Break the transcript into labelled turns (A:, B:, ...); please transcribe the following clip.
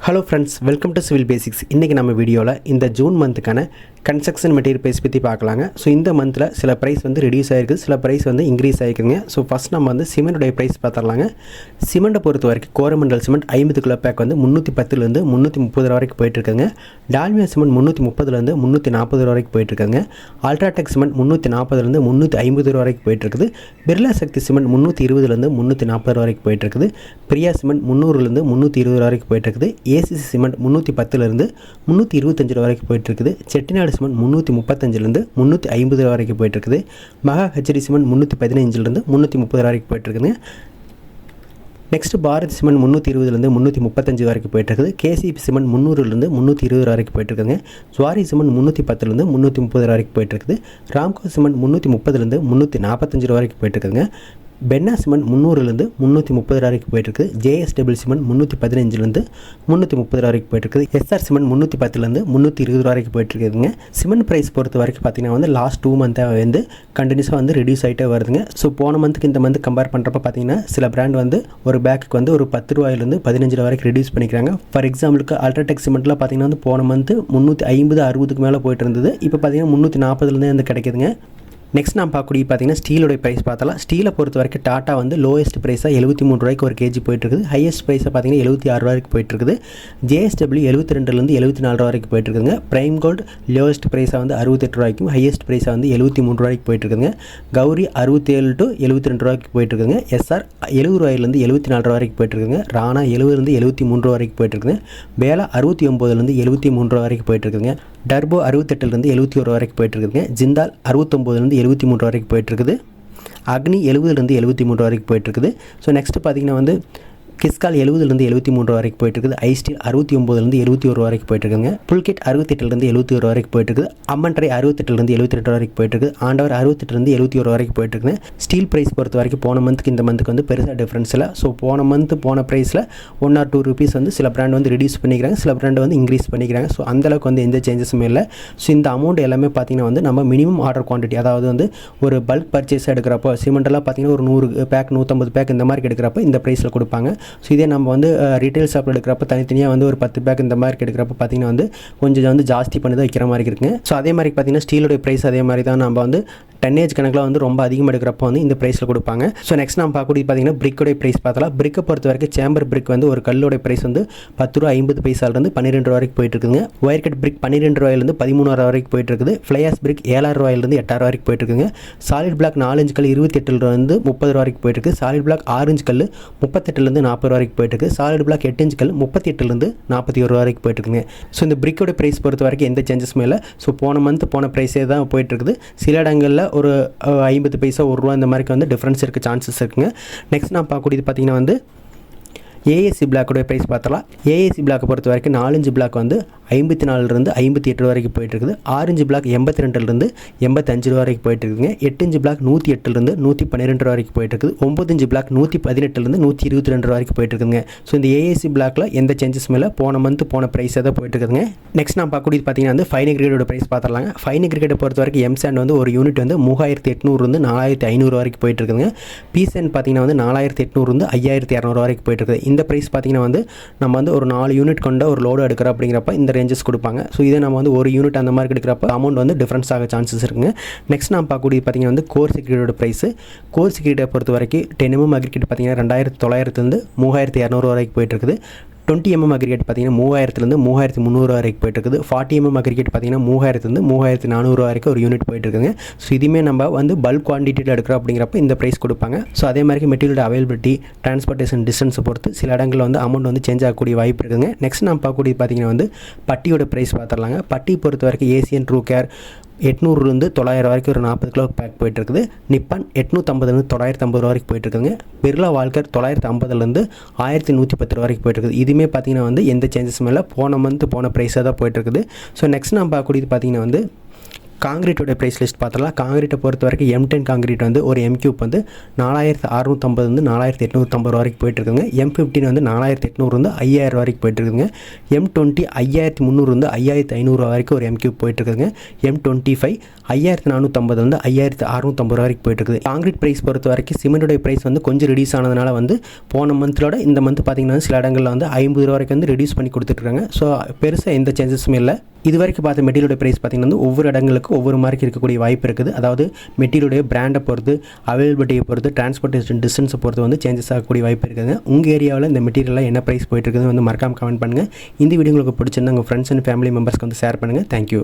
A: Hello friends, welcome to civil basics. இன்றைக்கி நம்ம வீடியோவில் இந்த ஜூன் மந்த்துக்கான கன்ஸ்ட்ரக்ஷன் மெட்டீரியல் ப்ரைஸ் பற்றி பார்க்கலாங்க. ஸோ இந்த மந்தில் சில ப்ரைஸ் வந்து ரெடியூஸ் ஆகிருக்கு, சில ப்ரைஸ் வந்து இன்க்ரீஸ் ஆகிருக்குங்க. ஸோ ஃபஸ்ட் நம்ம வந்து சிமெண்ட்டுடைய ப்ரைஸ் பார்த்துடலாங்க. சிமெண்ட்டை பொறுத்த வரைக்கும் கோரமண்டல் சிமெண்ட் 50 கிலோ பேக் வந்து 310லேருந்து 330 வரைக்கும் போயிட்டுருக்குங்க. டால்மியா சிமெண்ட் 330லேருந்து 340 வரைக்கும் போயிட்டுருக்குங்க. அல்ட்ராடெக் சிமெண்ட் 340லேருந்து 350 வரைக்கும் போயிட்டுருக்குது. பிர்லா சக்தி சிமெண்ட் 320லேருந்து 340 வரைக்கும் போயிட்டுருக்குது. பிரியா சிமெண்ட் 300லேருந்து 320 வரைக்கும் போயிட்டுருக்குது. ஏசிசி சிமெண்ட் 310லேருந்து 325 வரைக்கும் போயிட்டுருக்குது. செட்டிநாடு சிமெண்ட் 335லேருந்து 350 வரைக்கும் போயிட்டுருக்குது. மகா ஹெச்டி சிமெண்ட் 315லேருந்து 330 வரைக்கும் போயிட்டுருக்குது. நெக்ஸ்ட் பாரத் சிமெண்ட் 320லேருந்து 335 வரைக்கும் போயிட்டுருக்குது. கேசிபி சிமெண்ட் 300லேருந்து 320 வரைக்கும் போயிட்டுருக்குங்க. ஜுவாரி சிமெண்ட் 310லேருந்து 330 வரைக்கும் போயிட்டுருக்குது. ராம்கோ சிமெண்ட் 330லேருந்து 345 வரைக்கும் போயிட்டுருக்குங்க. பென்னா சிமெண்ட் 300லேருந்து 330 வரைக்கும் போயிட்டுருக்கு. ஜேஎஸ்டபிள் சிமெண்ட் 315லேருந்து 330 வரைக்கும் போயிட்டுருக்குது. எஸ்ஆர் சிமெண்ட் 310லேருந்து 320 வரைக்கும் போயிட்டுருக்குதுங்க. சிமெண்ட் ப்ரைஸ் பொறுத்த வரைக்கும் பார்த்தீங்கன்னா வந்து லாஸ்ட் 2 மந்த்தாக வந்து கண்டினியூஸாக வந்து ரெடியூஸ் ஆகிட்டே வருதுங்க. ஸோ போன மந்த்துக்கு இந்த மந்த் கம்பேர் பண்ணுறப்ப பார்த்தீங்கன்னா சில பிராண்ட் வந்து ஒரு பேக்கு வந்து ஒரு 10 ரூபாயிலேருந்து 15 வரைக்கும் ரெடியூஸ் பண்ணிக்கிறாங்க. ஃபார் எக்ஸாம்பிளுக்கு அல்ட்ராடெக் சிமெண்ட்டில் பார்த்தீங்கன்னா வந்து போன மந்த் 350-60க்கு மேலே போயிட்டு இருந்தது. இப்போ பார்த்தீங்கன்னா 340லேருந்து வந்து கிடைக்குதுங்க. நெக்ஸ்ட் நான் பார்க்கக்கூடிய பார்த்தீங்கன்னா ஸ்டீலோட ப்ரைஸ் பார்த்தலாம். ஸ்டீலை பொறுத்த வரைக்கும் டாட்டா வந்து லோயஸ்ட் ப்ரைஸாக 73 ரூபாய்க்கு ஒரு கேஜி போயிட்டுருக்குது. ஹையஸ்ட் ப்ரைஸாக பார்த்தீங்கன்னா 76 ரூபாய்க்கு போயிட்டுருக்குது. ஜேஎஸ்டபிள்யூ 72லேருந்து 74 வரைக்கும் போயிட்டுருக்குங்க. பிரைம் கோல்டு லோயஸ்ட் ப்ரைஸாக வந்து 68 ரூபாய்க்கும், ஹையஸ்ட் ப்ரைஸாக வந்து 73 ரூபாய்க்கு போயிட்டுருக்குங்க. கௌரி 67 to 72 ரூபாய்க்கு போயிட்டுருக்குங்க. எஸ்ஆர் 70 ரூபாயிலேருந்து 74 வரைக்கும் போயிட்டுருக்குங்க. ராணா 70லேருந்து 73 ரூபா வரைக்கும் போயிட்டுருக்குங்க. வேலா 69லேருந்து 73 ரூபா வரைக்கும் போயிட்டுருக்குங்க. டர்போ 68லேருந்து 71 வரைக்கும் போயிட்டுருக்குங்க. ஜிந்தால் 69லேருந்து 73 வரைக்கும் போயிட்டுருக்குது. அக்னி 70லேருந்து 73 வரைக்கும் போயிட்டுருக்குது. ஸோ நெக்ஸ்ட்டு பார்த்தீங்கன்னா வந்து கிஸ்கால் 70லேருந்து 73 வரைக்கும் போயிட்டுருக்குது. ஐஸ்டீல் 69லேருந்து 71 வரைக்கும் போயிட்டுருக்குங்க. புல்கிட் 68லேருந்து 71 வரைக்கும் போயிட்டுருக்குது. அம்மன்ட்ரை 68லேருந்து 72 வரைக்கும் போயிட்டுருக்குது. ஆண்டவர் 68லேருந்து 71 வரைக்கும் போயிட்டுருக்குங்க. ஸ்டீல் ப்ரைஸ் பொறுத்த வரைக்கும் போன மந்த்துக்கு இந்த மந்த்துக்கு வந்து பெருசாக டிஃப்ரென்ஸ் இல்லை. ஸோ போன மந்த் போன ப்ரைஸில் 1 or 2 rupees வந்து சில பிராண்ட் வந்து ரெடியூஸ் பண்ணிக்கிறாங்க, சில பிராண்ட் வந்து இன்க்ரீஸ் பண்ணிக்கிறாங்க. ஸோ அந்தளவுக்கு வந்து எந்த சேஞ்சஸுமே இல்லை. ஸோ இந்த அமௌண்ட் எல்லாமே பார்த்தீங்கன்னா வந்து நம்ம மினிமம் ஆர்டர் குவான்டிட்டி, அதாவது வந்து ஒரு பல்க் பர்ச்சேஸ் எடுக்கிறப்போ சிமெண்ட்டெல்லாம் பார்த்தீங்கன்னா ஒரு 100 பேக் 150 பேக் இந்த மாதிரி எடுக்கிறப்போ இந்த ப்ரைஸில் கொடுப்பாங்க. ஸோ இதே நம்ம வந்து ரீட்டைல் ஷாப்பில் எடுக்கிறப்ப தனித்தனியாக வந்து ஒரு 10 பேக் இந்த மாதிரி எடுக்கிறப்ப பார்த்தீங்கன்னா வந்து கொஞ்சம் வந்து ஜாஸ்தி பண்ணி தான் வைக்கிற மாதிரி இருக்குங்க. ஸோ அதே மாதிரி பார்த்தீங்கன்னா ஸ்டீலோட ப்ரைஸ் அதே மாதிரி தான் நம்ம வந்து டன்னேஜ் கணக்கில் வந்து ரொம்ப அதிகமாக எடுக்கிறப்ப வந்து இந்த ப்ரைஸில் கொடுப்பாங்க. ஸோ நெக்ஸ்ட் நம்ம பார்க்கக்கூடிய பார்த்தீங்கன்னா பிரிக்கோடைய ப்ரைஸ் பார்த்தலாம். பிரிக்கை பொறுத்த வரைக்கும் சேம்பர் பிரிக் வந்து ஒரு கல்லோட ப்ரைஸ் வந்து 10 ரூபா 50 பைசாலேருந்து 12 ரூபா வரைக்கும் போயிட்டு இருக்குங்க. ஒயர் கட் பிரிக் 12 ரூபாயிலேருந்து 13 வரைக்கும் போயிட்டு இருக்குது. ஃப்ளையாஸ் பிரிக் 7 ரூபாயிலேருந்து 8 வரைக்கும் போயிட்டு இருக்குங்க. சாலிட் பிளாக் 4 இன்ச் கல் 28 ரூபாயிலேருந்து 30 வரைக்கும் போயிட்டு இருக்குது. சாலிட் பிளாக் 6 இன்ச் கல் 38லேருந்து 40 வரைக்கும் போயிட்டு இருக்குது. சாலிட் பிளாக் 8 இன்ச் கல் 38லேருந்து 41 வரைக்கும் போயிட்டு இருக்குங்க. ஸோ இந்த பிரிக்கோட ப்ரைஸ் பொறுத்த வரைக்கும் எந்த சேஞ்சஸுமே இல்லை. ஸோ போன மந்த் போன ப்ரைஸே தான் போயிட்டு இருக்குது. சில இடங்களில் ஒரு 50 பைசா 1 ரூபா இந்த மாதிரி வந்து டிஃப்ரென்ஸ் இருக்க சான்சஸ் இருக்குங்க. நெக்ஸ்ட் நான் பார்க்கக்கூடியது பார்த்தீங்கன்னா வந்து ஏஏசி பிளாக்கோடைய ப்ரைஸ் பார்த்தலாம். ஏஏசி பிளாக்கை பொறுத்த வரைக்கும் 4 இன்ச் பிளாக் வந்து 54லேருந்து 58 வரைக்கும் போயிட்டுருக்குது. 6 இன்ச் பிளாக் 82லேருந்து 85 வரைக்கும் போயிட்டுருக்குங்க. 8 இன்ச் பிளாக் 108லேருந்து 112 வரைக்கும் போயிட்டுருக்குது. 9 இன்ச் பிளாக் 118லேருந்து 122 வரைக்கும் போயிட்டுருக்குங்க. ஸோ இந்த ஏஏசி பிளாக்கில் எந்த சேஞ்சஸும் இல்லை. போன மந்த் போன ப்ரைஸே தான் போயிட்டுருக்குதுங்க. நெக்ஸ்ட் நான் பார்க்கக்கூடியது பார்த்தீங்கன்னா வந்து ஃபைன் கிரேடோட ப்ரைஸ் பார்த்துலாங்க. ஃபைன் கிரேடை பொறுத்த வரைக்கும் எம்சாண்ட் வந்து ஒரு யூனிட் வந்து 3800லேருந்து 4500 வரைக்கும் போயிட்டுருக்குங்க. பீசன் பார்த்தீங்கன்னா வந்து 4800லேருந்து 5200 வரைக்கும் போயிட்டுருக்குது. இந்த ப்ரைஸ் பார்த்தீங்கன்னா வந்து நம்ம வந்து ஒரு 4 யூனிட் கொண்ட ஒரு லோடு எடுக்கிறோம் அப்படிங்கிறப்ப இந்த ரேஞ்சஸ் கொடுப்பாங்க. ஸோ இதே நம்ம வந்து ஒரு யூனிட் அந்த மாதிரி எடுக்கிறப்ப அமௌண்ட் வந்து டிஃப்ரென்ஸ் ஆக சான்சஸ் இருக்குங்க. நெக்ஸ்ட் நான் பார்க்கக்கூடிய பார்த்தீங்கன்னா வந்து கோர் செக்யூரிட்டியோட ப்ரைஸ். கோர் செக்யூரிட்டியை பொறுத்த வரைக்கும் 10 mm அக்ரிகேட் பார்த்தீங்கன்னா 2900லேருந்து 3200 வரைக்கும் போயிட்டு இருக்குது. 20 mm அக்ரிகேட் பார்த்தீங்கன்னா 3000லேருந்து 3300 வரைக்கும் போயிட்டு இருக்குது. 40 mm அக்ரிகேட் பார்த்தீங்கன்னா 3000லேருந்து 3400 வரைக்கும் ஒரு யூனிட் போயிட்டு இருக்குங்க. ஸோ இதுவுமே நம்ம வந்து பல்க் குவான்டிட்டியில் எடுக்கிறோம் அப்படிங்கிறப்ப இந்த ப்ரைஸ் கொடுப்பாங்க. ஸோ அதே மாதிரி மெட்டீரியல் அவைலபிலிட்டி, டிரான்ஸ்போர்ட்டேஷன் டிஸ்டன்ஸை பொறுத்து சில இடங்களில் வந்து அமௌண்ட் வந்து சேஞ்ச் ஆகக்கூடிய வாய்ப்பு இருக்குங்க. நெக்ஸ்ட் நம்ம பார்க்கக்கூடிய பார்த்தீங்கன்னா வந்து பட்டியோட ப்ரைஸ் பார்த்துடலாங்க. பட்டி பொறுத்த வரைக்கும் ஏசியன் ட்ரூ கேர் 800லேருந்து 900 வரைக்கும் ஒரு 40 கிலோ பேக் போயிட்டுருக்குது. நிப்பான் 850லேருந்து 950 வரைக்கும் போயிட்டுருக்குங்க. பிர்லா வால்கர் 950லேருந்து 1110 வரைக்கும் போயிட்டுருக்குது. இதுவுமே பார்த்தீங்கன்னா வந்து எந்த சேஞ்சஸும் இல்லை. போன மந்த் போன ப்ரைஸாக தான் போயிட்டுருக்குது. ஸோ நெக்ஸ்ட் நம்ம பார்க்கக்கூடியது பார்த்தீங்கன்னா வந்து காங்கிரீட்டோட ப்ரைஸ் லிஸ்ட் பார்த்தலாம். காங்கிரீட்டை பொறுத்த வரைக்கும் M10 காங்கிரீட் வந்து ஒரு M3 வந்து 4650 வந்து 4850 வரைக்கும் போயிட்டுருக்குங்க. M15 வந்து 4800 வந்து 5000 வரைக்கும் போயிட்டுருக்குங்க. M20 5300 வந்து 5500 வரைக்கும் ஒரு M3 போயிட்டுருக்குங்க. M25 5450 வந்து 5650 வரைக்கும் போயிட்டுருக்குது. காங்கிரீட் ப்ரைஸ் பொறுத்த வரைக்கும் சிமெண்டோடைய ப்ரைஸ் வந்து கொஞ்சம் ரெடியூஸ் ஆனதுனால வந்து போன மந்த்தோட இந்த மந்த் பார்த்திங்கன்னா சில இடங்களில் வந்து 50 வரைக்கும் வந்து ரெடியூஸ் பண்ணி கொடுத்துட்ருக்காங்க. ஸோ பெருசாக எந்த சேஞ்சஸுமே இல்லை. இது வரைக்கும் பார்த்த மெட்டீரியலோட ப்ரைஸ் பார்த்திங்கன்னா வந்து ஒவ்வொரு இடங்களுக்கு ஒவ்வொரு மாதிரி இருக்கக்கூடிய வாய்ப்பு இருக்குது. அதாவது மெட்டீரியலுடைய பிராண்டை பொறுத்து, அவைலபிலிட்டியை பொறுத்து, டிரான்ஸ்போர்ட்டேஷன் டிஸ்டன்ஸை பொறுத்து வந்து சேஞ்சஸ் ஆகக்கூடிய வாய்ப்பு இருக்குதுங்க. உங்கள் ஏரியாவில் இந்த மெட்டீரியலில் என்ன ப்ரைஸ் போயிட்டு இருக்குது வந்து மறக்காம கமெண்ட் பண்ணுங்கள். இந்த வீடியோ உங்களுக்கு பிடிச்சிருந்தா உங்கள் ஃப்ரெண்ட்ஸ் அண்ட் ஃபேமிலி மெம்பர்ஸ்க்கு வந்து ஷேர் பண்ணுங்கள். தேங்க்யூ.